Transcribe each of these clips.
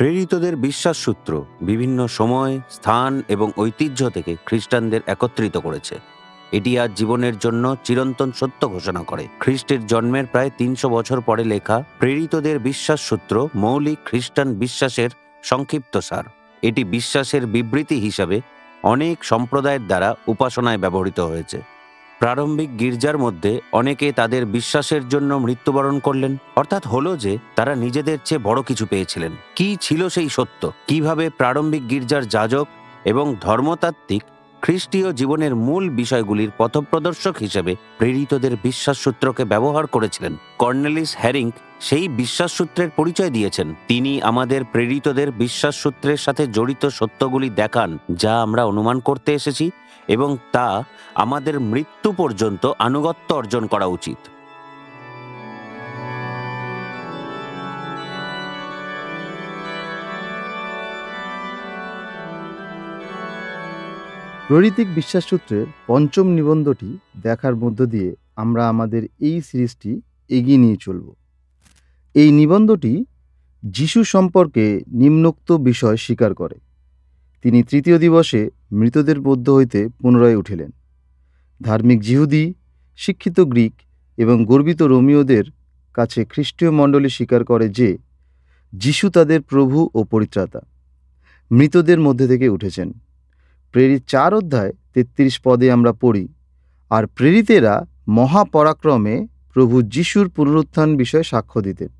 প্রেরিতদের বিশ্বাসসূত্র বিভিন্ন সময়, স্থান এবং ঐতিহ্য থেকে খ্রিস্টানদের একত্রিত করেছে। এটি আজ জীবনের জন্য চিরন্তন সত্য ঘোষণা করে। খ্রিস্টের জন্মের প্রায় ৩০০ বছর পরে লেখা প্রেরিতদের বিশ্বাসসূত্র মৌলিক খ্রিস্টান বিশ্বাসের সংক্ষিপ্তসার। এটি বিশ্বাসের বিবৃতি হিসাবে অনেক সম্প্রদায়ের দ্বারা উপাসনায় ব্যবহৃত হয়েছে। প্রারম্ভিক গির্জার মধ্যে অনেকে তাদের বিশ্বাসের জন্য মৃত্যুবরণ করলেন, অর্থাৎ হলো যে তারা নিজেদের চেয়ে বড় কিছু পেয়েছিলেন। কি ছিল সেই সত্য? কিভাবে প্রারম্ভিক গির্জার যাজক এবং ধর্মতাত্ত্বিক খ্রিস্টীয় জীবনের মূল বিষয়গুলির পথপ্রদর্শক হিসেবে প্রেরিতদের বিশ্বাসসূত্রকে ব্যবহার করেছিলেন? কর্নেলিস হ্যারিঙ্ক সেই বিশ্বাসসূত্রের পরিচয় দিয়েছেন। তিনি আমাদের প্রেরিতদের বিশ্বাসসূত্রের সাথে জড়িত সত্যগুলি দেখান, যা আমরা অনুমান করতে এসেছি, এবং তা আমাদের মৃত্যু পর্যন্ত আনুগত্য অর্জন করা উচিত। প্রেরিতিক বিশ্বাসসূত্রের পঞ্চম নিবন্ধটি দেখার মধ্য দিয়ে আমরা আমাদের এই সিরিজটি এগিয়ে নিয়ে চলব। এই নিবন্ধটি যিশু সম্পর্কে নিম্নোক্ত বিষয় স্বীকার করে: তিনি তৃতীয় দিবসে মৃতদের মধ্য হইতে পুনরায় উঠিলেন। ধার্মিক যিহুদি, শিক্ষিত গ্রিক এবং গর্বিত রোমীয়দের কাছে খ্রিস্টীয় মণ্ডলী স্বীকার করে যে যিশু তাদের প্রভু ও পরিত্রাতা, মৃতদের মধ্যে থেকে উঠেছেন। প্রেরিত 4 অধ্যায় 33 পদে আমরা পড়ি, আর প্রেরিতেরা মহাপরাক্রমে প্রভু যিশুর পুনরুত্থান বিষয়ে সাক্ষ্য দিতেন।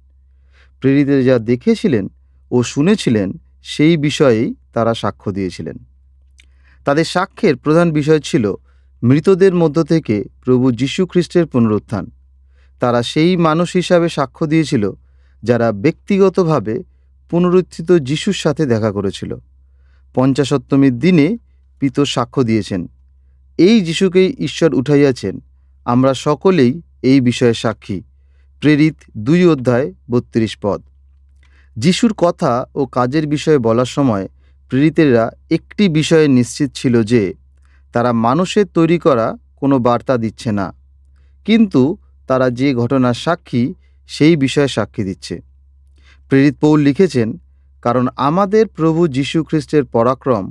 প্রেরিতেরা যা দেখেছিলেন ও শুনেছিলেন সেই বিষয়েই তারা সাক্ষ্য দিয়েছিলেন। তাদের সাক্ষ্যের প্রধান বিষয় ছিল মৃতদের মধ্য থেকে প্রভু যীশু খ্রিস্টের পুনরুত্থান। তারা সেই মানুষ হিসাবে সাক্ষ্য দিয়েছিল যারা ব্যক্তিগতভাবে পুনরুত্থিত যিশুর সাথে দেখা করেছিল। পঞ্চাশোত্তমীর দিনে পিতর সাক্ষ্য দিয়েছেন, এই যিশুকেই ঈশ্বর উঠাইয়াছেন। আমরা সকলেই এই বিষয়ে সাক্ষী। প্রেরিত 2 অধ্যায় 32 পদ। যিশুর কথা ও কাজের বিষয়ে বলার সময় প্রেরিতেরা একটি বিষয়ে নিশ্চিত ছিল যে তারা মানুষের তৈরি করা কোনো বার্তা দিচ্ছে না, কিন্তু তারা যে ঘটনার সাক্ষী সেই বিষয়ে সাক্ষী দিচ্ছে। প্রেরিত পৌল লিখেছেন, কারণ আমাদের প্রভু যীশু খ্রিস্টের পরাক্রম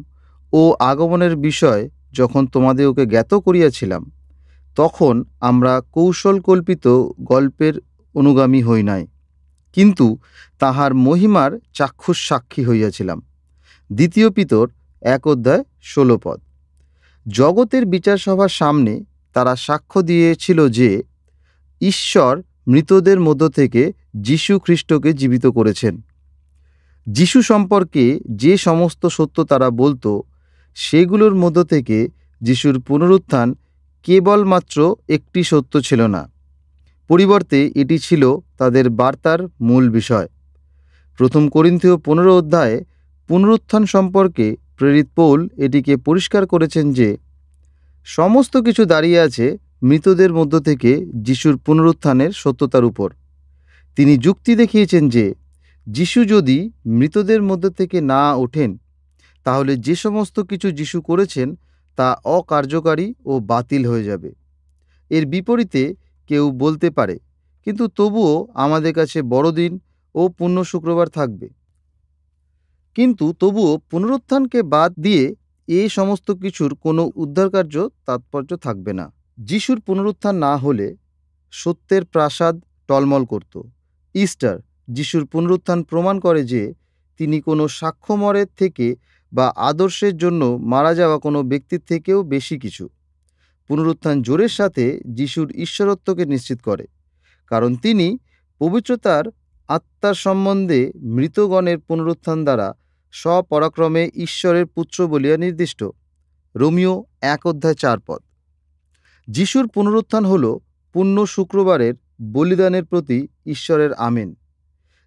ও আগমনের বিষয় যখন তোমাদেরকে জ্ঞাত করিয়াছিলাম, তখন আমরা কৌশলকল্পিত গল্পের অনুগামী হই নাই, কিন্তু তাহার মহিমার চাক্ষুষ সাক্ষী হইয়াছিলাম। 2 পিতর 1 অধ্যায় 16 পদ। জগতের বিচার সভার সামনে তারা সাক্ষ্য দিয়েছিল যে ঈশ্বর মৃতদের মধ্য থেকে যীশু খ্রিস্টকে জীবিত করেছেন। যিশু সম্পর্কে যে সমস্ত সত্য তারা বলতো, সেগুলোর মধ্য থেকে যিশুর পুনরুত্থান কেবলমাত্র একটি সত্য ছিল না, পরিবর্তে এটি ছিল তাদের বার্তার মূল বিষয়। 1 করিন্থীয় 15 অধ্যায়ে পুনরুত্থান সম্পর্কে প্রেরিত পৌল এটিকে পরিষ্কার করেছেন যে সমস্ত কিছু দাঁড়িয়ে আছে মৃতদের মধ্য থেকে যিশুর পুনরুত্থানের সত্যতার উপর। তিনি যুক্তি দেখিয়েছেন যে যিশু যদি মৃতদের মধ্য থেকে না ওঠেন, তাহলে যে সমস্ত কিছু যিশু করেছেন তা অকার্যকারী ও বাতিল হয়ে যাবে। এর বিপরীতে কেউ বলতে পারে, কিন্তু তবুও আমাদের কাছে বড়দিন ও পুণ্য শুক্রবার থাকবে। কিন্তু তবুও পুনরুত্থানকে বাদ দিয়ে এই সমস্ত কিছুর কোনো উদ্ধারকার্য তাৎপর্য থাকবে না। যিশুর পুনরুত্থান না হলে সত্যের প্রাসাদ টলমল করত। ইস্টার, যিশুর পুনরুত্থান প্রমাণ করে যে তিনি কোনো সাক্ষ্যমরের থেকে বা আদর্শের জন্য মারা যাওয়া কোনো ব্যক্তির থেকেও বেশি কিছু। পুনরুত্থান জোরের সাথে যিশুর ঈশ্বরত্বকে নিশ্চিত করে, কারণ তিনি পবিত্রতার আত্মার সম্বন্ধে মৃতগণের পুনরুত্থান দ্বারা স্বপরাক্রমে ঈশ্বরের পুত্র বলিয়া নির্দিষ্ট। রোমীয় 1 অধ্যায় 4 পদ। যিশুর পুনরুত্থান হল পুণ্য শুক্রবারের বলিদানের প্রতি ঈশ্বরের আমেন।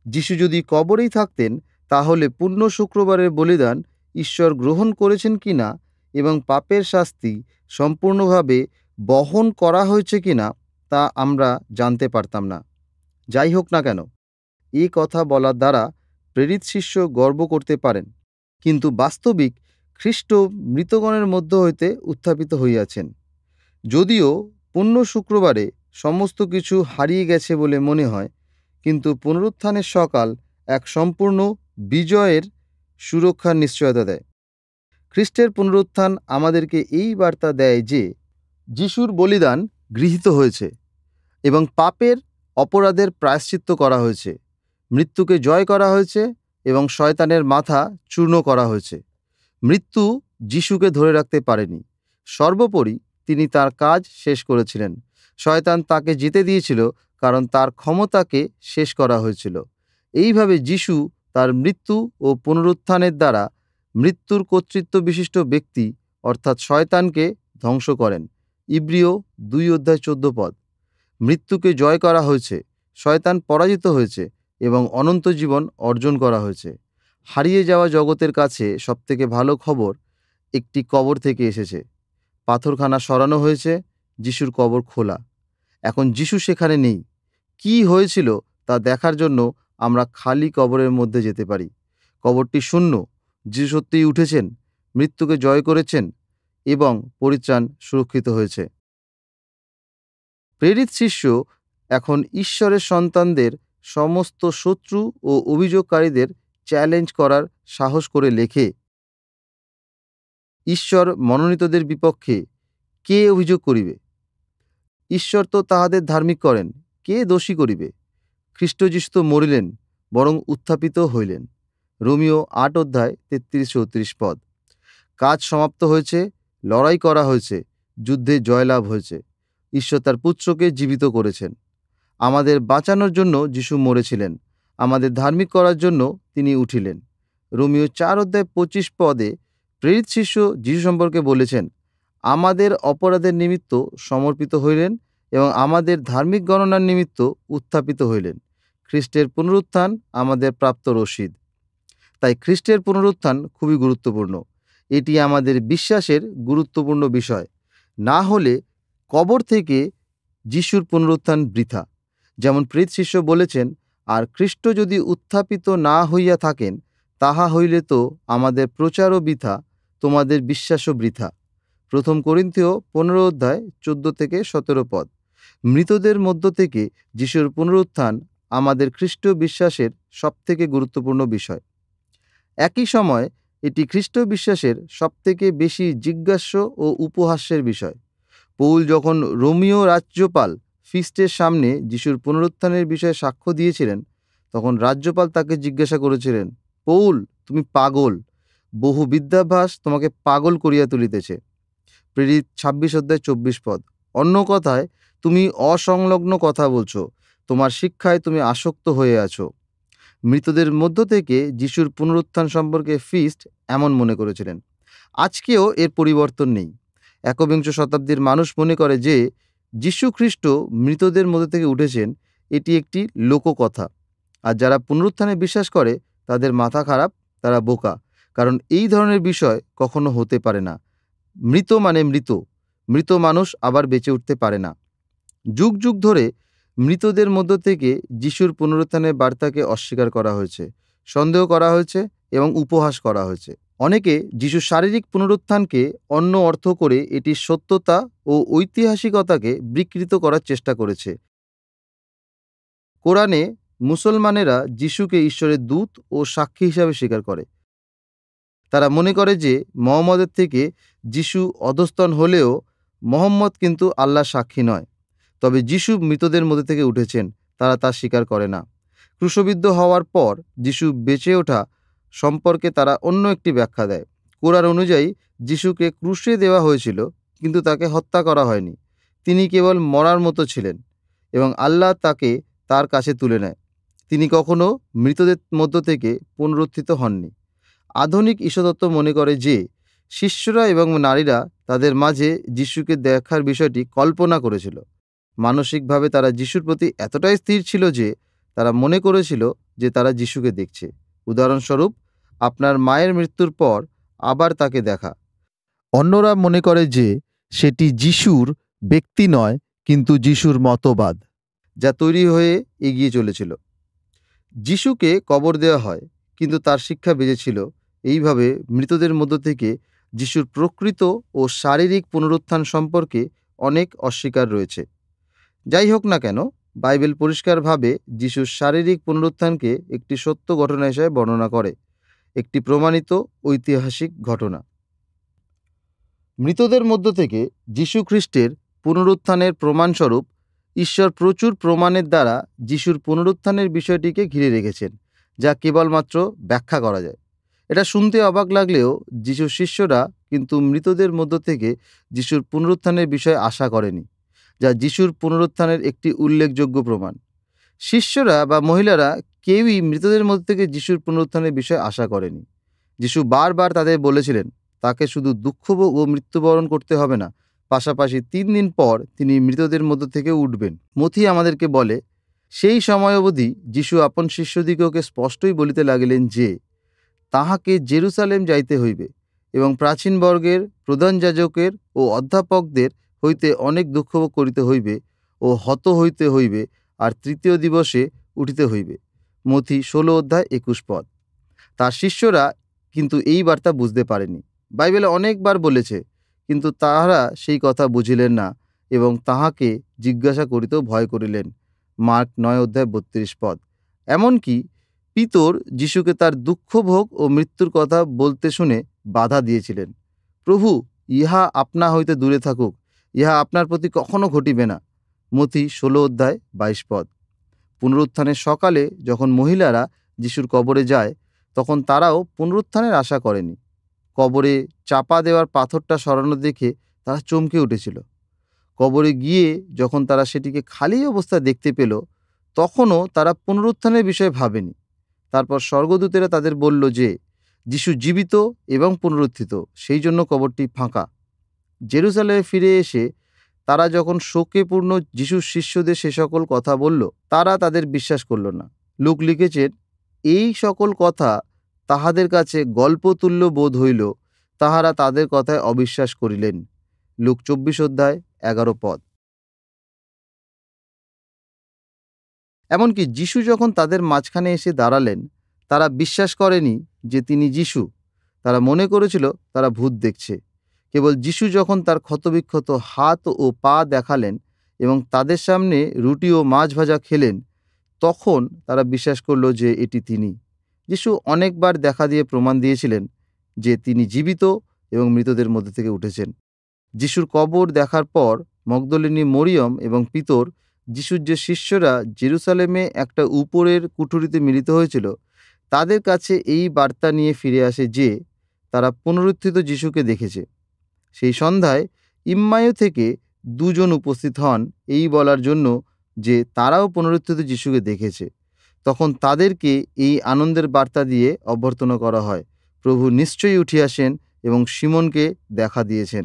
যিশু যদি কবরেই থাকতেন, তাহলে পুণ্য শুক্রবারের বলিদান ঈশ্বর গ্রহণ করেছেন কিনা এবং পাপের শাস্তি সম্পূর্ণভাবে বহন করা হয়েছে কিনা তা আমরা জানতে পারতাম না। যাই হোক না কেন, এই কথা বলার দ্বারা প্রেরিত শিষ্য গর্ব করতে পারেন, কিন্তু বাস্তবিক খ্রিস্ট মৃতগণের মধ্য হইতে উত্থাপিত হইয়াছেন। যদিও পুণ্য শুক্রবারে সমস্ত কিছু হারিয়ে গেছে বলে মনে হয়, কিন্তু পুনরুত্থানের সকাল এক সম্পূর্ণ বিজয়ের সুরক্ষার নিশ্চয়তা দেয়। খ্রিস্টের পুনরুত্থান আমাদেরকে এই বার্তা দেয় যে যিশুর বলিদান গৃহীত হয়েছে এবং পাপের অপরাধের প্রায়শ্চিত্ত করা হয়েছে, মৃত্যুকে জয় করা হয়েছে এবং শয়তানের মাথা চূর্ণ করা হয়েছে। মৃত্যু যিশুকে ধরে রাখতে পারেনি। সর্বোপরি তিনি তার কাজ শেষ করেছিলেন। শয়তান তাকে জিতে দিয়েছিল কারণ তার ক্ষমতাকে শেষ করা হয়েছিল। এইভাবে যিশু তার মৃত্যু ও পুনরুত্থানের দ্বারা মৃত্যুর কর্তৃত্ব বিশিষ্ট ব্যক্তি অর্থাৎ শয়তানকে ধ্বংস করেন। ইব্রিয় 2:14 মৃত্যুকে জয় করা হয়েছে, শয়তান পরাজিত হয়েছে এবং অনন্ত জীবন অর্জন করা হয়েছে। হারিয়ে যাওয়া জগতের কাছে সবথেকে ভালো খবর একটি কবর থেকে এসেছে। পাথরখানা সরানো হয়েছে, যিশুর কবর খোলা। এখন যিশু সেখানে নেই। কি হয়েছিল তা দেখার জন্য আমরা খালি কবরের মধ্যে যেতে পারি। কবরটি শূন্য। যিশু সত্যিই উঠেছেন, মৃত্যুকে জয় করেছেন এবং পরিত্রাণ সুরক্ষিত হয়েছে। প্রেরিত শিষ্য এখন ঈশ্বরের সন্তানদের সমস্ত শত্রু ও অভিযোগকারীদের চ্যালেঞ্জ করার সাহস করে লেখে, ঈশ্বর মনোনীতদের বিপক্ষে কে অভিযোগ করিবে? ঈশ্বর তো তাহাদের ধার্মিক করেন, কে দোষী করিবে? খ্রিস্ট যিশু তো মরিলেন, বরং উত্থাপিত হইলেন। রোমিও 8:33-34 কাজ সমাপ্ত হয়েছে, লড়াই করা হয়েছে, যুদ্ধে জয়লাভ হয়েছে। ঈশ্বর তার পুত্রকে জীবিত করেছেন। আমাদের বাঁচানোর জন্য যিশু মরেছিলেন, আমাদের ধার্মিক করার জন্য তিনি উঠিলেন। রোমিও 4:25 প্রেরিত শিষ্য যিশু সম্পর্কে বলেছেন, আমাদের অপরাধের নিমিত্ত সমর্পিত হইলেন এবং আমাদের ধার্মিক গণনার নিমিত্ত উত্থাপিত হইলেন। খ্রিস্টের পুনরুত্থান আমাদের প্রাপ্ত রসিদ। তাই খ্রিস্টের পুনরুত্থান খুবই গুরুত্বপূর্ণ। এটি আমাদের বিশ্বাসের গুরুত্বপূর্ণ বিষয়। না হলে কবর থেকে যিশুর পুনরুত্থান বৃথা। যেমন প্রেরিত শিষ্য বলেছেন, আর খ্রিস্ট যদি উত্থাপিত না হইয়া থাকেন, তাহা হইলে তো আমাদের প্রচারও বৃথা, তোমাদের বিশ্বাসও বৃথা। 1 করিন্থীয় 15:14-17 মৃতদের মধ্য থেকে যিশুর পুনরুত্থান আমাদের খ্রিস্টীয় বিশ্বাসের সবথেকে গুরুত্বপূর্ণ বিষয়। একই সময় এটি খ্রিস্টীয় বিশ্বাসের সবথেকে বেশি জিজ্ঞাস্য ও উপহাস্যের বিষয়। পৌল যখন রোমীয় রাজ্যপাল ফিস্টের সামনে যিশুর পুনরুত্থানের বিষয়ে সাক্ষ্য দিয়েছিলেন, তখন রাজ্যপাল তাকে জিজ্ঞাসা করেছিলেন, পৌল, তুমি পাগল, বহু বিদ্যাভ্যাস তোমাকে পাগল করিয়া তুলিতেছে। প্রেরিত 26:24 অন্য কথায়, তুমি অসংলগ্ন কথা বলছো, তোমার শিক্ষায় তুমি আসক্ত হয়ে আছো। মৃতদের মধ্য থেকে যিশুর পুনরুত্থান সম্পর্কে ফিস্ট এমন মনে করেছিলেন। আজকেও এর পরিবর্তন নেই। একবিংশ শতাব্দীর মানুষ মনে করে যে যিশু খ্রিস্ট মৃতদের মধ্য থেকে উঠেছেন, এটি একটি লোককথা। আর যারা পুনরুত্থানে বিশ্বাস করে তাদের মাথা খারাপ, তারা বোকা, কারণ এই ধরনের বিষয় কখনো হতে পারে না। মৃত মানে মৃত, মৃত মানুষ আবার বেঁচে উঠতে পারে না। যুগ যুগ ধরে মৃতদের মধ্য থেকে যিশুর পুনরুত্থানের বার্তাকে অস্বীকার করা হয়েছে, সন্দেহ করা হয়েছে এবং উপহাস করা হয়েছে। অনেকে যিশুর শারীরিক পুনরুত্থানকে অন্য অর্থ করে এটির সত্যতা ও ঐতিহাসিকতাকে বিকৃত করার চেষ্টা করেছে। কোরআনে মুসলমানেরা যিশুকে ঈশ্বরের দূত ও সাক্ষী হিসাবে স্বীকার করে। তারা মনে করে যে মুহাম্মদের থেকে যিশু অধস্তন হলেও মুহাম্মদ কিন্তু আল্লাহর সাক্ষী নয়। তবে যিশু মৃতদের মধ্যে থেকে উঠেছেন, তারা তা স্বীকার করে না। ক্রুশবিদ্ধ হওয়ার পর যিশু বেঁচে ওঠা সম্পর্কে তারা অন্য একটি ব্যাখ্যা দেয়। কোরআন অনুযায়ী যিশুকে ক্রুশে দেওয়া হয়েছিল, কিন্তু তাকে হত্যা করা হয়নি। তিনি কেবল মরার মতো ছিলেন এবং আল্লাহ তাকে তার কাছে তুলে নেয়। তিনি কখনো মৃতদের মধ্য থেকে পুনরুত্থিত হননি। আধুনিক ঈশ্বরতত্ত্ব মনে করে যে শিষ্যরা এবং নারীরা তাদের মাঝে যিশুকে দেখার বিষয়টি কল্পনা করেছিল। মানসিকভাবে তারা যিশুর প্রতি এতটাই স্থির ছিল যে তারা মনে করেছিল যে তারা যিশুকে দেখছে। উদাহরণস্বরূপ, আপনার মায়ের মৃত্যুর পর আবার তাকে দেখা। অন্যরা মনে করে যে সেটি যিশুর ব্যক্তি নয়, কিন্তু যিশুর মতবাদ, যা তৈরি হয়ে এগিয়ে চলেছিল। যিশুকে কবর দেওয়া হয়, কিন্তু তার শিক্ষা বেঁচেছিল। এইভাবে মৃতদের মধ্য থেকে যিশুর প্রকৃত ও শারীরিক পুনরুত্থান সম্পর্কে অনেক অস্বীকার রয়েছে। যাই হোক না কেন, বাইবেল পরিষ্কারভাবে যিশুর শারীরিক পুনরুত্থানকে একটি সত্য ঘটনা হিসেবে বর্ণনা করে, একটি প্রমাণিত ঐতিহাসিক ঘটনা। মৃতদের মধ্য থেকে যীশু খ্রিস্টের পুনরুত্থানের প্রমাণস্বরূপ ঈশ্বর প্রচুর প্রমাণের দ্বারা যিশুর পুনরুত্থানের বিষয়টিকে ঘিরে রেখেছেন, যা কেবলমাত্র ব্যাখ্যা করা যায়। এটা শুনতে অবাক লাগলেও যিশুর শিষ্যরা কিন্তু মৃতদের মধ্য থেকে যিশুর পুনরুত্থানের বিষয়ে আশা করেনি, যা যিশুর পুনরুত্থানের একটি উল্লেখযোগ্য প্রমাণ। শিষ্যরা বা মহিলারা কেউই মৃতদের মধ্য থেকে যিশুর পুনরুত্থানের বিষয়ে আশা করেনি। যিশু বারবার তাদের বলেছিলেন তাকে শুধু দুঃখভোগ ও মৃত্যুবরণ করতে হবে না, পাশাপাশি 3 দিন পর তিনি মৃতদের মধ্য থেকে উঠবেন। মথি আমাদেরকে বলে, সেই সময় অবধি যিশু আপন শিষ্যদিগকে স্পষ্টই বলিতে লাগিলেন যে তাহাকে জেরুসালেম যাইতে হইবে এবং প্রাচীন বর্গের, প্রধান যাজকের ও অধ্যাপকদের হইতে অনেক দুঃখভোগ করিতে হইবে ও হত হইতে হইবে, আর 3য় দিবসে উঠিতে হইবে। মথি 16:21। তার শিষ্যরা কিন্তু এই বার্তা বুঝতে পারেনি। বাইবেলে অনেকবার বলেছে, কিন্তু তাহারা সেই কথা বুঝিলেন না এবং তাহাকে জিজ্ঞাসা করিতেও ভয় করিলেন। মার্ক 9:32। এমনকি পিতর যিশুকে তার দুঃখভোগ ও মৃত্যুর কথা বলতে শুনে বাধা দিয়েছিলেন। প্রভু, ইহা আপনা হইতে দূরে থাকুক, ইহা আপনার প্রতি কখনো ঘটিবে না। মথি 16:22। পুনরুত্থানের সকালে যখন মহিলারা যিশুর কবরে যায়, তখন তারাও পুনরুত্থানের আশা করেনি। কবরে চাপা দেওয়ার পাথরটা সরানো দেখে তারা চমকে উঠেছিল। কবরে গিয়ে যখন তারা সেটিকে খালি অবস্থায় দেখতে পেল, তখনও তারা পুনরুত্থানের বিষয়ে ভাবেনি। তারপর স্বর্গদূতেরা তাদের বলল যে যিশু জীবিত এবং পুনরুত্থিত, সেই জন্য কবরটি ফাঁকা। জেরুসালেমে ফিরে এসে তারা যখন শোকে পূর্ণ যিশুর শিষ্যদের সে সকল কথা বলল, তারা তাদের বিশ্বাস করল না। লূক লিখেছেন, এই সকল কথা তাহাদের কাছে গল্পতুল্য বোধ হইল, তাহারা তাদের কথায় অবিশ্বাস করিলেন। লূক 24:11। এমনকি যিশু যখন তাদের মাঝখানে এসে দাঁড়ালেন, তারা বিশ্বাস করেনি যে তিনি যিশু। তারা মনে করেছিল তারা ভূত দেখছে। কেবল যিশু যখন তার ক্ষতবিক্ষত হাত ও পা দেখালেন এবং তাদের সামনে রুটি ও মাছ ভাজা খেলেন, তখন তারা বিশ্বাস করল যে এটি তিনি। যিশু অনেকবার দেখা দিয়ে প্রমাণ দিয়েছিলেন যে তিনি জীবিত এবং মৃতদের মধ্যে থেকে উঠেছেন। যিশুর কবর দেখার পর মগদলিনী মরিয়ম এবং পিতর, যিশুর যে শিষ্যরা জেরুসালেমে একটা উপরের কুঠুরিতে মিলিত হয়েছিল, তাদের কাছে এই বার্তা নিয়ে ফিরে আসে যে তারা পুনরুত্থিত যিশুকে দেখেছে। সেই সন্ধ্যায় ইম্মায়ু থেকে 2 জন উপস্থিত হন এই বলার জন্য যে তারাও পুনরুত্থিত যিশুকে দেখেছে। তখন তাদেরকে এই আনন্দের বার্তা দিয়ে অভ্যর্থনা করা হয়, প্রভু নিশ্চয়ই উঠিয়াছেন এবং সিমনকে দেখা দিয়েছেন।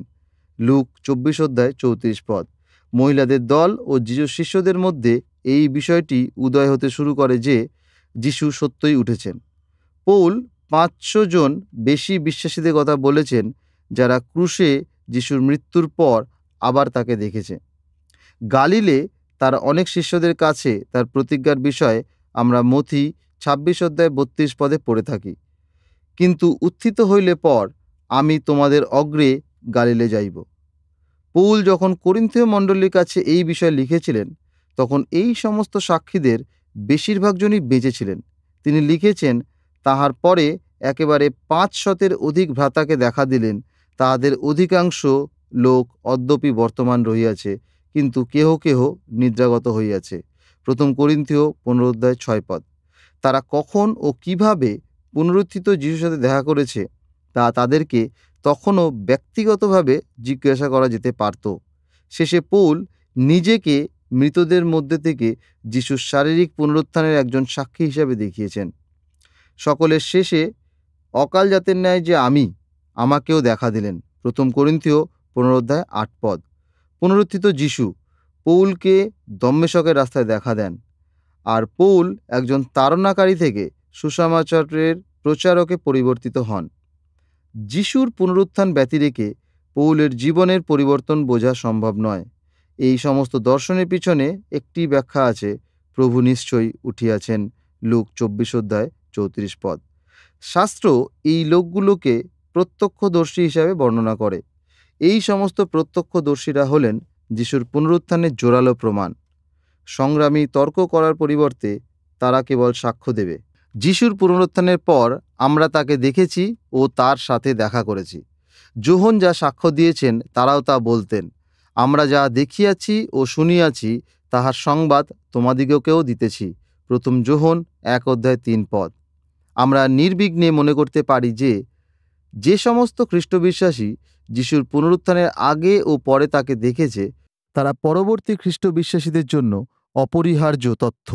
লূক 24:34। মহিলাদের দল ও যিশুর শিষ্যদের মধ্যে এই বিষয়টি উদয় হতে শুরু করে যে যিশু সত্যই উঠেছেন। পৌল 500 জন বেশি বিশ্বাসীদের কথা বলেছেন যারা ক্রুশে যিশুর মৃত্যুর পর আবার তাকে দেখেছে। গালিলে তার অনেক শিষ্যদের কাছে তার প্রতিজ্ঞার বিষয়ে আমরা মথি 26:32 পড়ে থাকি, কিন্তু উত্থিত হইলে পর আমি তোমাদের অগ্রে গালিলে যাইব। পৌল যখন করিন্থীয় মণ্ডলীর কাছে এই বিষয়ে লিখেছিলেন, তখন এই সমস্ত সাক্ষীদের বেশিরভাগ জনই বেঁচে ছিলেন। তিনি লিখেছেন, তাহার পরে একেবারে 500 অধিক ভ্রাতাকে দেখা দিলেন, তাহাদের অধিকাংশ লোক অদ্যপি বর্তমান রহিয়াছে, কিন্তু কেহ কেহ নিদ্রাগত হইয়াছে। 1 করিন্থীয় 15:6। তারা কখন ও কিভাবে পুনরুত্থিত যিশুর সাথে দেখা করেছে তা তাদেরকে তখনও ব্যক্তিগতভাবে জিজ্ঞাসা করা যেতে পারত। শেষে পৌল নিজেকে মৃতদের মধ্যে থেকে যিশুর শারীরিক পুনরুত্থানের একজন সাক্ষী হিসাবে দেখিয়েছেন। সকলের শেষে অকাল জাতের ন্যায় যে আমাকেও দেখা দিলেন। 1 করিন্থীয় 15:8। পুনরুত্থিত যিশু পৌলকে দম্মেশকের রাস্তায় দেখা দেন, আর পৌল একজন তাড়নাকারী থেকে সুসমাচারের প্রচারকে পরিবর্তিত হন। যিশুর পুনরুত্থান ব্যতিরেকে পৌলের জীবনের পরিবর্তন বোঝা সম্ভব নয়। এই সমস্ত দর্শনের পিছনে একটি ব্যাখ্যা আছে, প্রভু নিশ্চয়ই উঠিয়াছেন। লূক 24:34। শাস্ত্র এই লোকগুলোকে প্রত্যক্ষদর্শী হিসাবে বর্ণনা করে। এই সমস্ত প্রত্যক্ষদর্শীরা হলেন যিশুর পুনরুত্থানের জোরালো প্রমাণ। সংগ্রামী তর্ক করার পরিবর্তে তারা কেবল সাক্ষ্য দেবে। যিশুর পুনরুত্থানের পর আমরা তাকে দেখেছি ও তার সাথে দেখা করেছি। যোহন যা সাক্ষ্য দিয়েছেন তারাও তা বলতেন। আমরা যা দেখিয়াছি ও শুনিয়াছি তাহার সংবাদ তোমাদিগকেও দিতেছি। প্রথম যোহন 1:3 আমরা নির্বিঘ্নে মনে করতে পারি যে সমস্ত খ্রিস্টবিশ্বাসী যিশুর পুনরুত্থানের আগে ও পরে তাকে দেখেছে তারা পরবর্তী খ্রিস্টবিশ্বাসীদের জন্য অপরিহার্য তথ্য।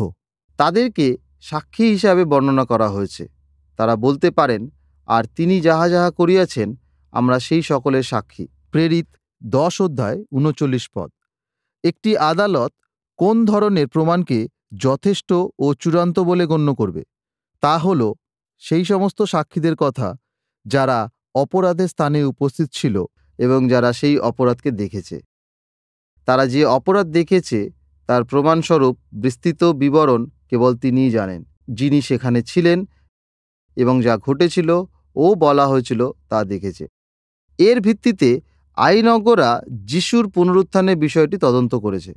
তাদেরকে সাক্ষী হিসাবে বর্ণনা করা হয়েছে। তারা বলতে পারেন, আর তিনি যাহা যাহা করিয়াছেন আমরা সেই সকলের সাক্ষী। প্রেরিত 10:39 একটি আদালত কোন ধরনের প্রমাণকে যথেষ্ট ও চূড়ান্ত বলে গণ্য করবে? তা হল সেই সমস্ত সাক্ষীদের কথা যারা অপরাধের স্থানে উপস্থিত ছিল এবং যারা সেই অপরাধকে দেখেছে। তারা যে অপরাধ দেখেছে তার প্রমাণস্বরূপ বিস্তৃত বিবরণ কেবল তিনিই জানেন, যিনি সেখানে ছিলেন এবং যা ঘটেছিল ও বলা হয়েছিল তা দেখেছে। এর ভিত্তিতে আইনজ্ঞরা যিশুর পুনরুত্থানের বিষয়টি তদন্ত করেছে,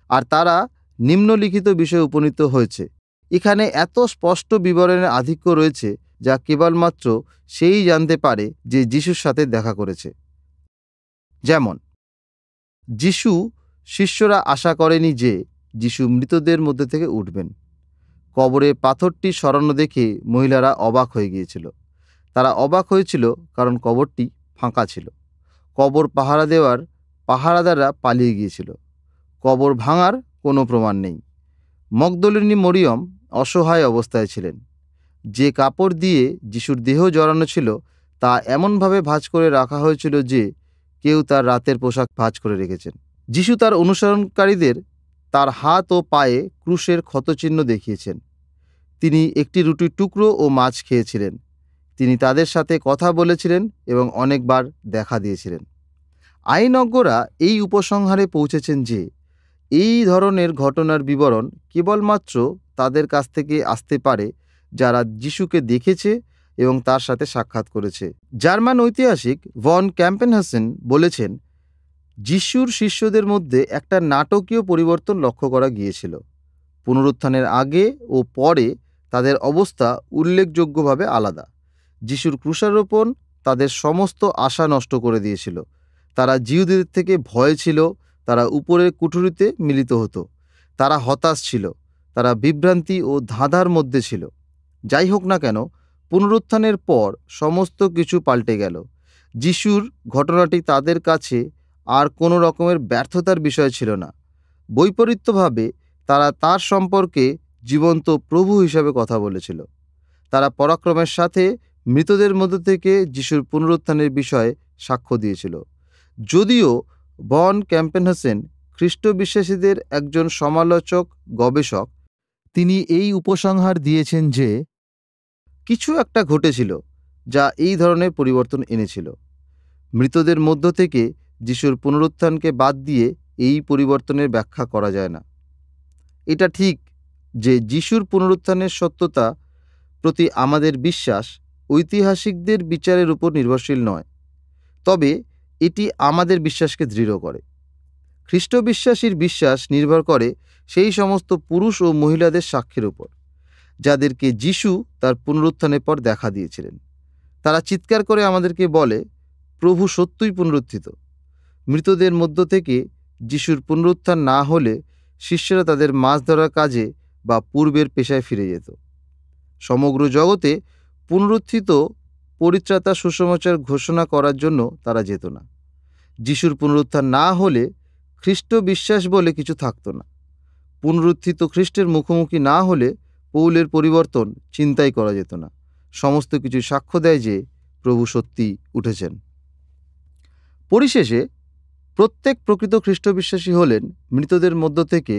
আর তারা নিম্নলিখিত বিষয়ে উপনীত হয়েছে। এখানে এত স্পষ্ট বিবরণের আধিক্য রয়েছে যা কেবলমাত্র সেই জানতে পারে যে যিশুর সাথে দেখা করেছে। যেমন, যিশু শিষ্যরা আশা করেনি যে যিশু মৃতদের মধ্যে থেকে উঠবেন। কবরের পাথরটি সরানো দেখে মহিলারা অবাক হয়ে গিয়েছিল। তারা অবাক হয়েছিল কারণ কবরটি ফাঁকা ছিল। কবর পাহারা দেওয়ার পাহারাদাররা পালিয়ে গিয়েছিল। কবর ভাঙার কোনো প্রমাণ নেই। মগদলিনী মরিয়ম অসহায় অবস্থায় ছিলেন। যে কাপড় দিয়ে যিশুর দেহ জড়ানো ছিল তা এমনভাবে ভাঁজ করে রাখা হয়েছিল যে কেউ তার রাতের পোশাক ভাঁজ করে রেখেছেন। যিশু তার অনুসরণকারীদের তার হাত ও পায়ে ক্রুশের ক্ষতচিহ্ন দেখিয়েছেন। তিনি একটি রুটির টুকরো ও মাছ খেয়েছিলেন। তিনি তাদের সাথে কথা বলেছিলেন এবং অনেকবার দেখা দিয়েছিলেন। আইনজ্ঞরা এই উপসংহারে পৌঁছেছেন যে এই ধরনের ঘটনার বিবরণ কেবলমাত্র তাদের কাছ থেকে আসতে পারে যারা যিশুকে দেখেছে এবং তার সাথে সাক্ষাৎ করেছে। জার্মান ঐতিহাসিক ভন ক্যাম্পেনহাসেন বলেছেন, যিশুর শিষ্যদের মধ্যে একটা নাটকীয় পরিবর্তন লক্ষ্য করা গিয়েছিল। পুনরুত্থানের আগে ও পরে তাদের অবস্থা উল্লেখযোগ্যভাবে আলাদা। যিশুর ক্রুশারোপণ তাদের সমস্ত আশা নষ্ট করে দিয়েছিল। তারা জিহুদীদের থেকে ভয় ছিল। তারা উপরের কুঠুরিতে মিলিত হতো। তারা হতাশ ছিল। তারা বিভ্রান্তি ও ধাঁধার মধ্যে ছিল। যাই হোক না কেন, পুনরুত্থানের পর সমস্ত কিছু পাল্টে গেল। যিশুর ঘটনাটি তাদের কাছে আর কোনো রকমের ব্যর্থতার বিষয় ছিল না। বৈপরীত্যভাবে তারা তার সম্পর্কে জীবন্ত প্রভু হিসাবে কথা বলেছিল। তারা পরাক্রমের সাথে মৃতদের মধ্য থেকে যিশুর পুনরুত্থানের বিষয়ে সাক্ষ্য দিয়েছিল। যদিও ভন ক্যাম্পেনহাসেন খ্রিস্ট বিশ্বাসীদের একজন সমালোচক গবেষক, তিনি এই উপসংহার দিয়েছেন যে কিছু একটা ঘটেছিল যা এই ধরনের পরিবর্তন এনেছিল। মৃতদের মধ্য থেকে যিশুর পুনরুত্থানকে বাদ দিয়ে এই পরিবর্তনের ব্যাখ্যা করা যায় না। এটা ঠিক যে যিশুর পুনরুত্থানের সত্যতা প্রতি আমাদের বিশ্বাস ঐতিহাসিকদের বিচারের উপর নির্ভরশীল নয়, তবে এটি আমাদের বিশ্বাসকে দৃঢ় করে। খ্রিস্ট বিশ্বাসীর বিশ্বাস নির্ভর করে সেই সমস্ত পুরুষ ও মহিলাদের সাক্ষ্যের উপর যাদেরকে যিশু তার পুনরুত্থানের পর দেখা দিয়েছিলেন। তারা চিৎকার করে আমাদেরকে বলে, প্রভু সত্যই পুনরুত্থিত। মৃতদের মধ্য থেকে যিশুর পুনরুত্থান না হলে শিষ্যরা তাদের মাছ ধরার কাজে বা পূর্বের পেশায় ফিরে যেত। সমগ্র জগতে পুনরুত্থিত পরিত্রাতা সুসমাচার ঘোষণা করার জন্য তারা যেত না। যিশুর পুনরুত্থান না হলে খ্রিস্ট বিশ্বাস বলে কিছু থাকত না। পুনরুত্থিত খ্রিস্টের মুখোমুখি না হলে পৌলের পরিবর্তন চিন্তাই করা যেত না। সমস্ত কিছু সাক্ষ্য দেয় যে প্রভু সত্যি উঠেছেন। পরিশেষে প্রত্যেক প্রকৃত খ্রিস্ট বিশ্বাসী হলেন মৃতদের মধ্য থেকে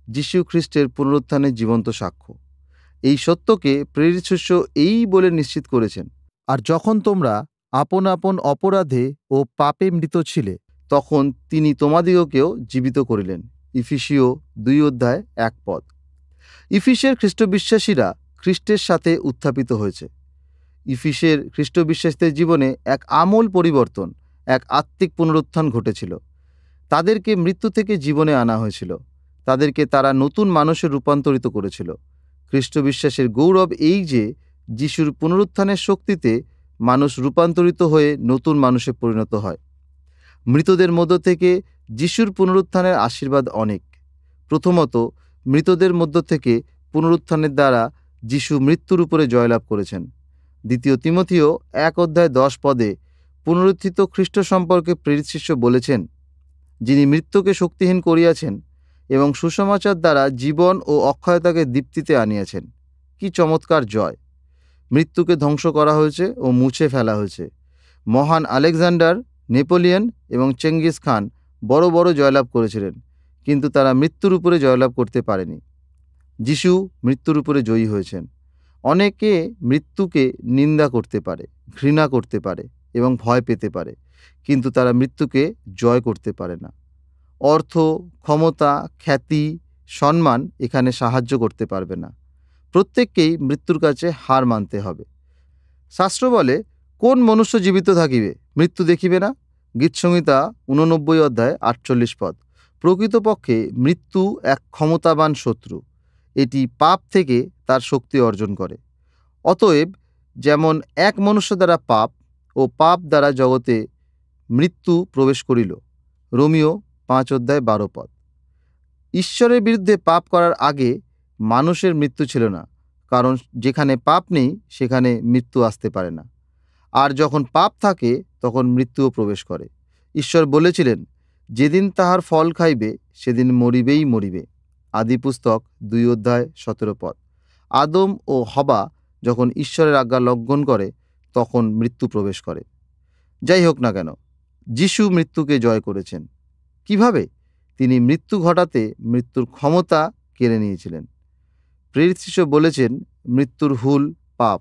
যিশু খ্রিস্টের পুনরুত্থানের জীবন্ত সাক্ষ্য। এই সত্যকে প্রেরিত শিষ্য এই বলে নিশ্চিত করেছেন, আর যখন তোমরা আপন আপন অপরাধে ও পাপে মৃত ছিলে তখন তিনি তোমাদিগকেও জীবিত করিলেন। ইফিসীয় 2:1 ইফিসের খ্রিস্টবিশ্বাসীরা খ্রিস্টের সাথে উত্থাপিত হয়েছে। ইফিসের খ্রিস্টবিশ্বাসীদের জীবনে এক আমূল পরিবর্তন, এক আত্মিক পুনরুত্থান ঘটেছিল। তাদেরকে মৃত্যু থেকে জীবনে আনা হয়েছিল। তাদেরকে তারা নতুন মানুষে রূপান্তরিত করেছিল। খ্রিস্ট বিশ্বাসের গৌরব এই যে যিশুর পুনরুত্থানের শক্তিতে মানুষ রূপান্তরিত হয়ে নতুন মানুষে পরিণত হয়। মৃতদের মধ্য থেকে যিশুর পুনরুত্থানের আশীর্বাদ অনেক। প্রথমত, মৃতদের মধ্য থেকে পুনরুত্থানের দ্বারা যিশু মৃত্যুর উপরে জয়লাভ করেছেন। দ্বিতীয় তিমথিও 1:10 পুনরুত্থিত খ্রিস্ট সম্পর্কে প্রেরিত শিষ্য বলেছেন, যিনি মৃত্যুকে শক্তিহীন করিয়াছেন এবং সুসমাচার দ্বারা জীবন ও অক্ষয়তাকে দীপ্তিতে আনিয়াছেন। কি চমৎকার জয়! মৃত্যুকে ধ্বংস করা হয়েছে ও মুছে ফেলা হয়েছে। মহান আলেকজান্ডার, নেপোলিয়ন এবং চেঙ্গিস খান বড় বড় জয়লাভ করেছিলেন, কিন্তু তারা মৃত্যুর উপরে জয়লাভ করতে পারেনি। যিশু মৃত্যুর উপরে জয়ী হয়েছেন। অনেকে মৃত্যুকে নিন্দা করতে পারে, ঘৃণা করতে পারে এবং ভয় পেতে পারে, কিন্তু তারা মৃত্যুকে জয় করতে পারে না। অর্থ, ক্ষমতা, খ্যাতি, সম্মান এখানে সাহায্য করতে পারবে না। প্রত্যেককেই মৃত্যুর কাছে হার মানতে হবে। শাস্ত্র বলে, কোন মনুষ্য জীবিত থাকিবে, মৃত্যু দেখিবে না? গীতসংহিতা 89:48। প্রকৃতপক্ষে মৃত্যু এক ক্ষমতাবান শত্রু। এটি পাপ থেকে তার শক্তি অর্জন করে। অতএব যেমন এক মনুষ্য দ্বারা পাপ ও পাপ দ্বারা জগতে মৃত্যু প্রবেশ করিল, রোমীয় 5:12। ঈশ্বরের বিরুদ্ধে পাপ করার আগে মানুষের মৃত্যু ছিল না, কারণ যেখানে পাপ নেই সেখানে মৃত্যু আসতে পারে না। আর যখন পাপ থাকে তখন মৃত্যুও প্রবেশ করে। ঈশ্বর বলেছিলেন, যেদিন তাহার ফল খাইবে সেদিন মরিবেই মরিবে। আদিপুস্তক 2:17। আদম ও হবা যখন ঈশ্বরের আজ্ঞা লঙ্ঘন করে তখন মৃত্যু প্রবেশ করে। যাই হোক না কেন, যিশু মৃত্যুকে জয় করেছেন। কিভাবে? তিনি মৃত্যু ঘটাতে মৃত্যুর ক্ষমতা কেড়ে নিয়েছিলেন। প্রেরিত শিষ্য বলেছেন, মৃত্যুর হুল পাপ।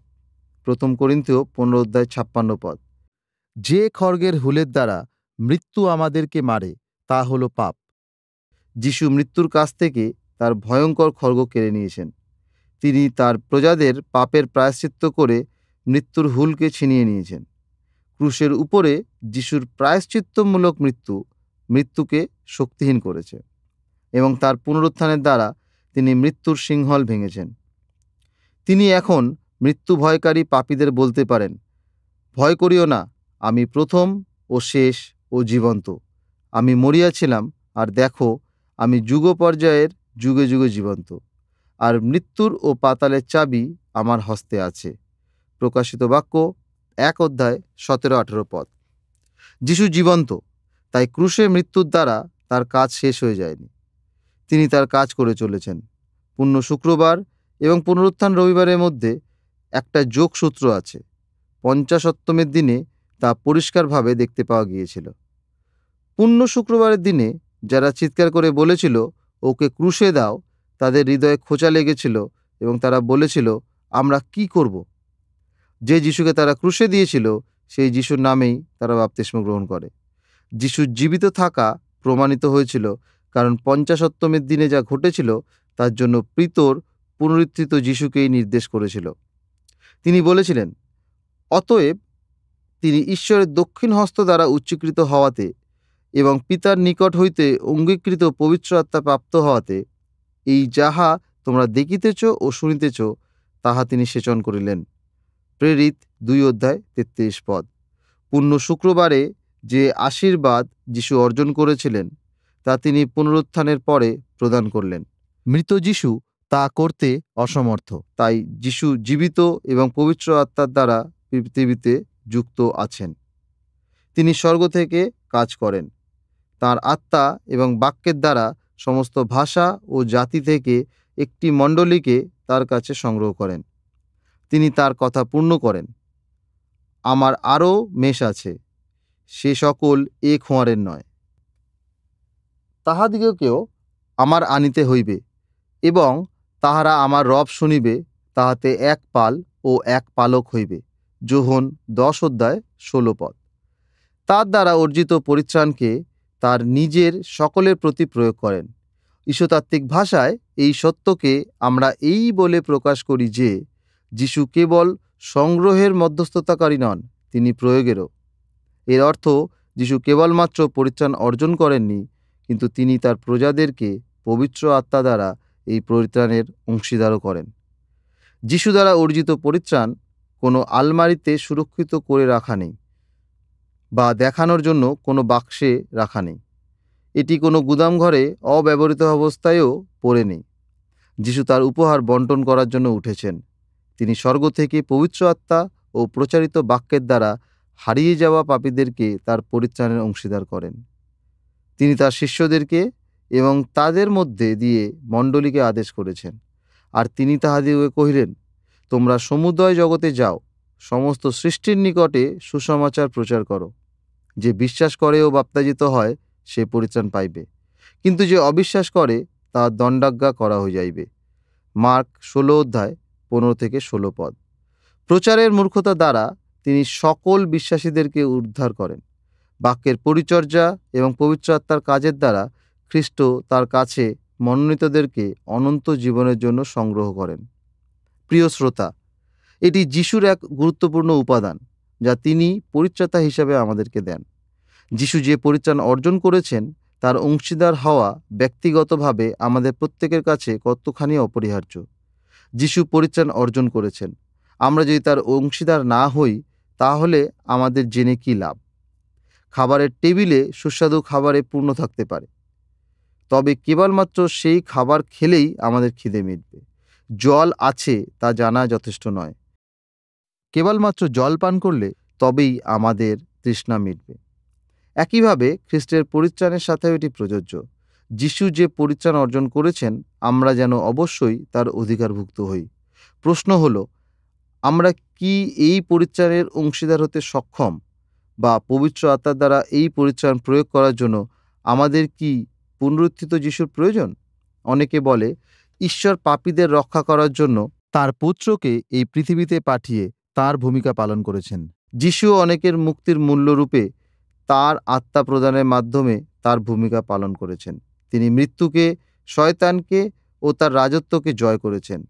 1 করিন্থীয় 15:56। যে খড়গের হুলের দ্বারা মৃত্যু আমাদেরকে মারে তা হলো পাপ। যিশু মৃত্যুর কাছ থেকে তার ভয়ঙ্কর খড়গ কেড়ে নিয়েছেন। তিনি তার প্রজাদের পাপের প্রায়শ্চিত্ত করে মৃত্যুর হুলকে ছিনিয়ে নিয়েছেন। ক্রুশের উপরে যিশুর প্রায়শ্চিত্তমূলক মৃত্যু মৃত্যুকে শক্তিহীন করেছে এবং তার পুনরুত্থানের দ্বারা তিনি মৃত্যুর সিংহল ভেঙেছেন। তিনি এখন মৃত্যু ভয়কারী পাপীদের বলতে পারেন, ভয় করিও না, আমি প্রথম ও শেষ ও জীবন্ত। আমি মরিয়াছিলাম, আর দেখো আমি যুগ পর্যায়ের যুগে যুগে জীবন্ত, আর মৃত্যুর ও পাতালের চাবি আমার হস্তে আছে। প্রকাশিত বাক্য 1:17-18। যিশু জীবন্ত, তাই ক্রুশে মৃত্যুর দ্বারা তার কাজ শেষ হয়ে যায়নি। তিনি তার কাজ করে চলেছেন। পুণ্য শুক্রবার এবং পুনরুত্থান রবিবারের মধ্যে একটা যোগসূত্র আছে। পঞ্চাশত্তমের দিনে তা পরিষ্কারভাবে দেখতে পাওয়া গিয়েছিল। পুণ্য শুক্রবারের দিনে যারা চিৎকার করে বলেছিল, ওকে ক্রুশে দাও, তাদের হৃদয়ে খোঁচা লেগেছিল এবং তারা বলেছিল, আমরা কি করব? যে যিশুকে তারা ক্রুশে দিয়েছিল সেই যিশুর নামেই তারা বাপ্তিস্ম গ্রহণ করে। যিশুর জীবিত থাকা প্রমাণিত হয়েছিল, কারণ পঞ্চাশত্তমের দিনে যা ঘটেছিল তার জন্য পিতর পুনরুত্থিত যিশুকেই নির্দেশ করেছিল। তিনি বলেছিলেন, অতএব তিনি ঈশ্বরের দক্ষিণ হস্ত দ্বারা উচ্চীকৃত হওয়াতে এবং পিতার নিকট হইতে অঙ্গীকৃত পবিত্র আত্মা প্রাপ্ত হওয়াতে এই যাহা তোমরা দেখিতেছ ও শুনিতেছ তাহা তিনি সেচন করিলেন। প্রেরিত 2:33। পুণ্য শুক্রবারে যে আশীর্বাদ যিশু অর্জন করেছিলেন তা তিনি পুনরুত্থানের পরে প্রদান করলেন। মৃত যিশু তা করতে অসমর্থ, তাই যিশু জীবিত এবং পবিত্র আত্মার দ্বারা পৃথিবীতে যুক্ত আছেন। তিনি স্বর্গ থেকে কাজ করেন। তাঁর আত্মা এবং বাক্যের দ্বারা সমস্ত ভাষা ও জাতি থেকে একটি মণ্ডলীকে তার কাছে সংগ্রহ করেন। তিনি তার কথা পূর্ণ করেন। আমার আরও মেষ আছে, সে সকল এ খোঁয়ারের নয়। তাহাদিগকেও আমার আনিতে হইবে এবং তাহারা আমার রব শুনিবে, তাহাতে এক পাল ও এক পালক হইবে। যোহন 10:16। তার দ্বারা অর্জিত পরিত্রাণকে তার নিজের সকলের প্রতি প্রয়োগ করেন। ঈশ্বরতাত্ত্বিক ভাষায় এই সত্যকে আমরা এই বলে প্রকাশ করি যে যিশু কেবল সংগ্রহের মধ্যস্থতাকারী নন, তিনি প্রয়োগেরও। এর অর্থ যিশু কেবলমাত্র পরিত্রাণ অর্জন করেননি, কিন্তু তিনি তার প্রজাদেরকে পবিত্র আত্মা দ্বারা এই পরিত্রাণের অংশীদারও করেন। যিশু দ্বারা অর্জিত পরিত্রাণ কোনো আলমারিতে সুরক্ষিত করে রাখা নেই বা দেখানোর জন্য কোনো বাক্সে রাখা নেই। এটি কোনো গুদামঘরে অব্যবহৃত অবস্থায়ও পড়ে নেই। যিশু তার উপহার বন্টন করার জন্য উঠেছেন। তিনি স্বর্গ থেকে পবিত্র আত্মা ও প্রচারিত বাক্যের দ্বারা হারিয়ে যাওয়া পাপীদেরকে তার পরিত্রাণের অংশীদার করেন। তিনি তার শিষ্যদেরকে এবং তাদের মধ্যে দিয়ে মণ্ডলীকে আদেশ করেছেন। আর তিনি তাহাদিগকে কহিলেন, তোমরা সমুদয় জগতে যাও, সমস্ত সৃষ্টির নিকটে সুসমাচার প্রচার করো। যে বিশ্বাস করে ও বাপ্তাজিত হয় সে পরিত্রাণ পাইবে, কিন্তু যে অবিশ্বাস করে তার দণ্ডাজ্ঞা করা হয়ে যাইবে। মার্ক 16:15-16 প্রচারের মূর্খতা দ্বারা তিনি সকল বিশ্বাসীদেরকে উদ্ধার করেন। বাক্যের পরিচর্যা এবং পবিত্র আত্মার কাজের দ্বারা খ্রিস্ট তার কাছে মনোনীতদেরকে অনন্ত জীবনের জন্য সংগ্রহ করেন। প্রিয় শ্রোতা, এটি যিশুর এক গুরুত্বপূর্ণ উপাদান যা তিনি পরিত্রাতা হিসাবে আমাদেরকে দেন। যিশু যে পরিত্রাণ অর্জন করেছেন তার অংশীদার হওয়া ব্যক্তিগতভাবে আমাদের প্রত্যেকের কাছে কতখানি অপরিহার্য। যিশু পরিত্রাণ অর্জন করেছেন, আমরা যদি তার অংশীদার না হই তাহলে আমাদের জেনে কী লাভ? খাবারের টেবিলে সুস্বাদু খাবারে পূর্ণ থাকতে পারে, তবে কেবলমাত্র সেই খাবার খেলেই আমাদের খিদে মিটবে। জল আছে তা জানা যথেষ্ট নয়। কেবলমাত্র জল পান করলে তবেই আমাদের তৃষ্ণা মিটবে। একইভাবে খ্রিস্টের পরিত্রাণের সাথেও এটি প্রযোজ্য। যিশু যে পরিত্রাণ অর্জন করেছেন আমরা যেন অবশ্যই তার অধিকারভুক্ত হই। প্রশ্ন হলো, আমরা কি এই পরিত্রাণের অংশীদার হতে সক্ষম? বা পবিত্র আত্মার দ্বারা এই পরিত্রাণ প্রয়োগ করার জন্য আমাদের কি পুনরুত্থিত যিশুর প্রয়োজন? অনেকে বলে, ঈশ্বর পাপীদের রক্ষা করার জন্য তার পুত্রকে এই পৃথিবীতে পাঠিয়ে তার ভূমিকা পালন করেছেন। যিশু অনেকের মুক্তির মূল্যরূপে তার আত্মা প্রদানের মাধ্যমে তার ভূমিকা পালন করেছেন। তিনি মৃত্যুকে, শয়তানকে ও তার রাজত্বকে জয় করেছেন।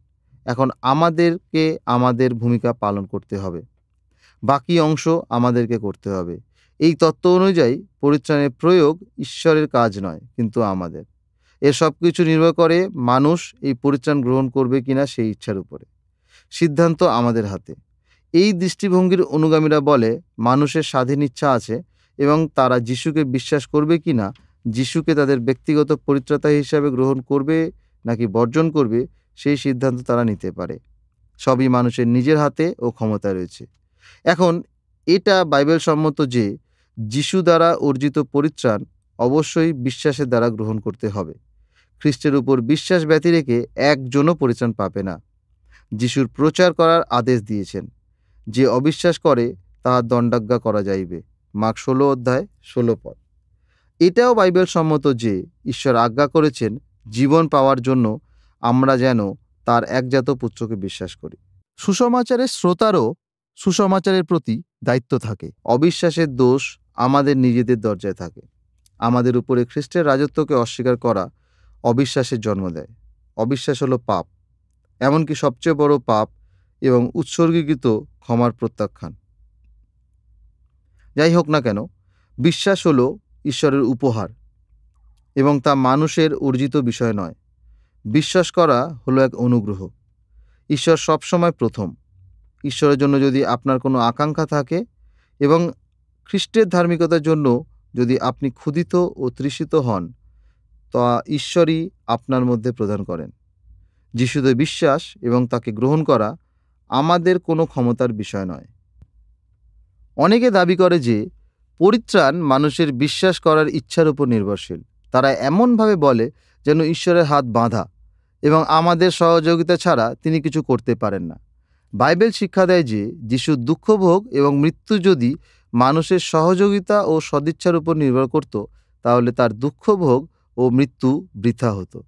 এখন আমাদেরকে আমাদের ভূমিকা পালন করতে হবে। বাকি অংশ আমাদেরকে করতে হবে। এই তত্ত্ব অনুযায়ী পরিত্রাণের প্রয়োগ ঈশ্বরের কাজ নয়, কিন্তু আমাদের। এর সব কিছু নির্ভর করে মানুষ এই পরিত্রাণ গ্রহণ করবে কিনা সেই ইচ্ছার উপরে। সিদ্ধান্ত আমাদের হাতে। এই দৃষ্টিভঙ্গির অনুগামীরা বলে মানুষের স্বাধীন ইচ্ছা আছে এবং তারা যিশুকে বিশ্বাস করবে কিনা, যিশুকে তাদের ব্যক্তিগত পরিত্রাতা হিসাবে গ্রহণ করবে নাকি বর্জন করবে, সেই সিদ্ধান্ত তারা নিতে পারে। সবই মানুষের নিজের হাতে ও ক্ষমতায় রয়েছে। এখন এটা বাইবেল সম্মত যে যিশু দ্বারা অর্জিত পরিত্রাণ অবশ্যই বিশ্বাসের দ্বারা গ্রহণ করতে হবে। খ্রিস্টের উপর বিশ্বাস ব্যতি রেখে একজনও পরিত্রাণ পাবে না। যিশুর প্রচার করার আদেশ দিয়েছেন, যে অবিশ্বাস করে তাহার দণ্ডাজ্ঞা করা যাইবে। মার্ক 16:16 এটাও বাইবেল সম্মত যে ঈশ্বর আজ্ঞা করেছেন জীবন পাওয়ার জন্য আমরা যেন তার একজাত পুত্রকে বিশ্বাস করি। সুসমাচারের শ্রোতারও সুসমাচারের প্রতি দায়িত্ব থাকে। অবিশ্বাসের দোষ আমাদের নিজেদের দরজায় থাকে। আমাদের উপরে খ্রিস্টের রাজত্বকে অস্বীকার করা অবিশ্বাসের জন্ম দেয়। অবিশ্বাস হলো পাপ, এমনকি সবচেয়ে বড় পাপ এবং উৎসর্গীকৃত ক্ষমার প্রত্যাখ্যান। যাই হোক না কেন, বিশ্বাস হলো ঈশ্বরের উপহার এবং তা মানুষের অর্জিত বিষয় নয়। বিশ্বাস করা হলো এক অনুগ্রহ। ঈশ্বর সবসময় প্রথম। ঈশ্বরের জন্য যদি আপনার কোনো আকাঙ্ক্ষা থাকে এবং খ্রিস্টের ধার্মিকতার জন্য যদি আপনি ক্ষুধিত ও তৃষিত হন, তা ঈশ্বরই আপনার মধ্যে প্রদান করেন। যিশুতে বিশ্বাস এবং তাকে গ্রহণ করা আমাদের কোনো ক্ষমতার বিষয় নয়। অনেকে দাবি করে যে পরিত্রাণ মানুষের বিশ্বাস করার ইচ্ছার উপর নির্ভরশীল। তারা এমনভাবে বলে যেন ঈশ্বরের হাত বাঁধা এবং আমাদের সহযোগিতা ছাড়া তিনি কিছু করতে পারেন না। বাইবেল শিক্ষা দেয় যে যিশুর দুঃখভোগ এবং মৃত্যু যদি মানুষের সহযোগিতা ও সদিচ্ছার উপর নির্ভর করত, তাহলে তার দুঃখভোগ ও মৃত্যু বৃথা হতো।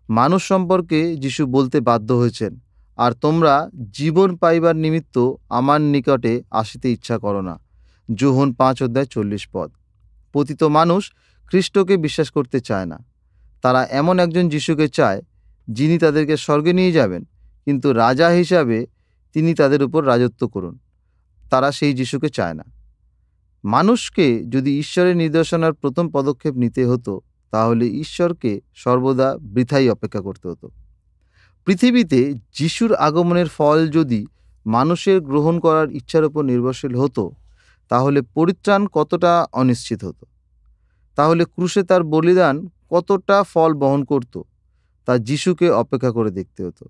মানুষ সম্পর্কে যিশু বলতে বাধ্য হয়েছেন, আর তোমরা জীবন পাইবার নিমিত্ত আমার নিকটে আসিতে ইচ্ছা করো না। যোহন 5:40 পতিত মানুষ খ্রিস্টকে বিশ্বাস করতে চায় না। তারা এমন একজন যিশুকে চায় যিনি তাদেরকে স্বর্গে নিয়ে যাবেন, কিন্তু রাজা হিসাবে তিনি তাদের উপর রাজত্ব করুন। তারা সেই যিশুকে চায় না। মানুষকে যদি ঈশ্বরের নির্দেশনার প্রথম পদক্ষেপ নিতে হতো, তাহলে ঈশ্বরকে সর্বদা বৃথাই অপেক্ষা করতে হতো। পৃথিবীতে যিশুর আগমনের ফল যদি মানুষের গ্রহণ করার ইচ্ছার উপর নির্ভরশীল হতো, তাহলে পরিত্রাণ কতটা অনিশ্চিত হতো। তাহলে ক্রুশে তার বলিদান কতটা ফল বহন করত, তা যিশুকে অপেক্ষা করে দেখতে হতো।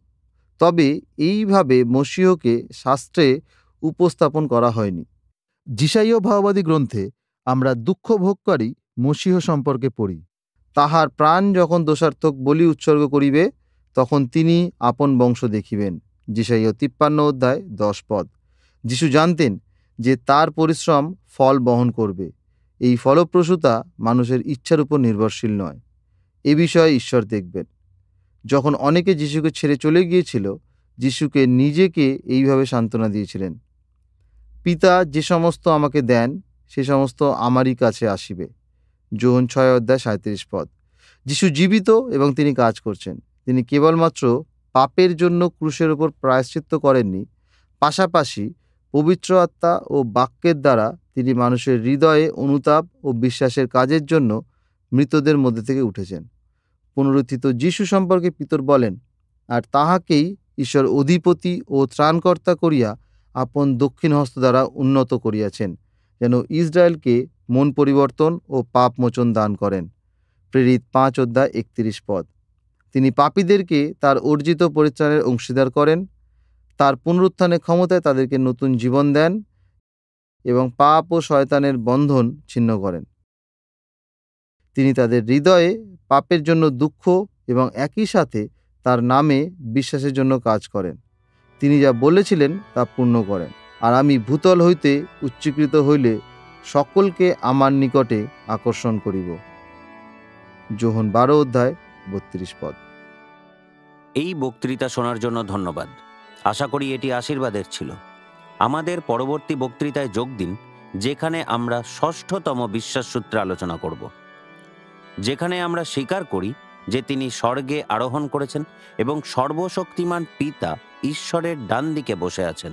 তবে এইভাবে মসীহকে শাস্ত্রে উপস্থাপন করা হয়নি। যিশাইয় ভাববাদী গ্রন্থে আমরা দুঃখ ভোগকারী মসীহ সম্পর্কে পড়ি। তাহার প্রাণ যখন দোষার্থক বলি উৎসর্গ করিবে, তখন তিনি আপন বংশ দেখিবেন। যিশাইয় 53 অধ্যায় 10 পদ। যিশু জানতেন যে তার পরিশ্রম ফল বহন করবে। এই ফলপ্রসূতা মানুষের ইচ্ছার উপর নির্ভরশীল নয়। এ বিষয়ে ঈশ্বর দেখবেন। যখন অনেকে যিশুকে ছেড়ে চলে গিয়েছিল, যিশুকে নিজেকে এইভাবে সান্ত্বনা দিয়েছিলেন, পিতা যে সমস্ত আমাকে দেন সে সমস্ত আমারই কাছে আসিবে। যোহন 6 অধ্যায় 37 পদ। যিশু জীবিত এবং তিনি কাজ করছেন। তিনি কেবলমাত্র পাপের জন্য ক্রুশের উপর প্রায়শ্চিত্ত করেননি, পাশাপাশি পবিত্র আত্মা ও বাক্যের দ্বারা তিনি মানুষের হৃদয়ে অনুতাপ ও বিশ্বাসের কাজের জন্য মৃতদের মধ্যে থেকে উঠেছেন। পুনরুত্থিত যিশু সম্পর্কে পিতর বলেন, আর তাহাকেই ঈশ্বর অধিপতি ও ত্রাণকর্তা করিয়া আপন দক্ষিণ হস্ত দ্বারা উন্নত করিয়াছেন, যেন ইসরায়েলকে মন পরিবর্তন ও পাপ মোচন দান করেন। প্রেরিত 5 অধ্যায় 31 পদ। তিনি পাপীদেরকে তার অর্জিত পরিত্রাণের অংশীদার করেন, তার পুনরুত্থানের ক্ষমতায় তাদেরকে নতুন জীবন দেন এবং পাপ ও শয়তানের বন্ধন ছিন্ন করেন। তিনি তাদের হৃদয়ে পাপের জন্য দুঃখ এবং একই সাথে তার নামে বিশ্বাসের জন্য কাজ করেন। তিনি যা বলেছিলেন তা পূর্ণ করেন। আর আমি ভূতল হইতে উচ্চীকৃত হইলে সকলকে আমার নিকটে আকর্ষণ করিব। যোহন 12 অধ্যায় 32 পদ। এই বক্তৃতা শোনার জন্য ধন্যবাদ। আশা করি এটি আশীর্বাদের ছিল। আমাদের পরবর্তী বক্তৃতায় যোগ দিন, যেখানে আমরা 6ষ্ঠতম বিশ্বাস সূত্রে আলোচনা করব, যেখানে আমরা স্বীকার করি যে তিনি স্বর্গে আরোহণ করেছেন এবং সর্বশক্তিমান পিতা ঈশ্বরের ডান দিকে বসে আছেন।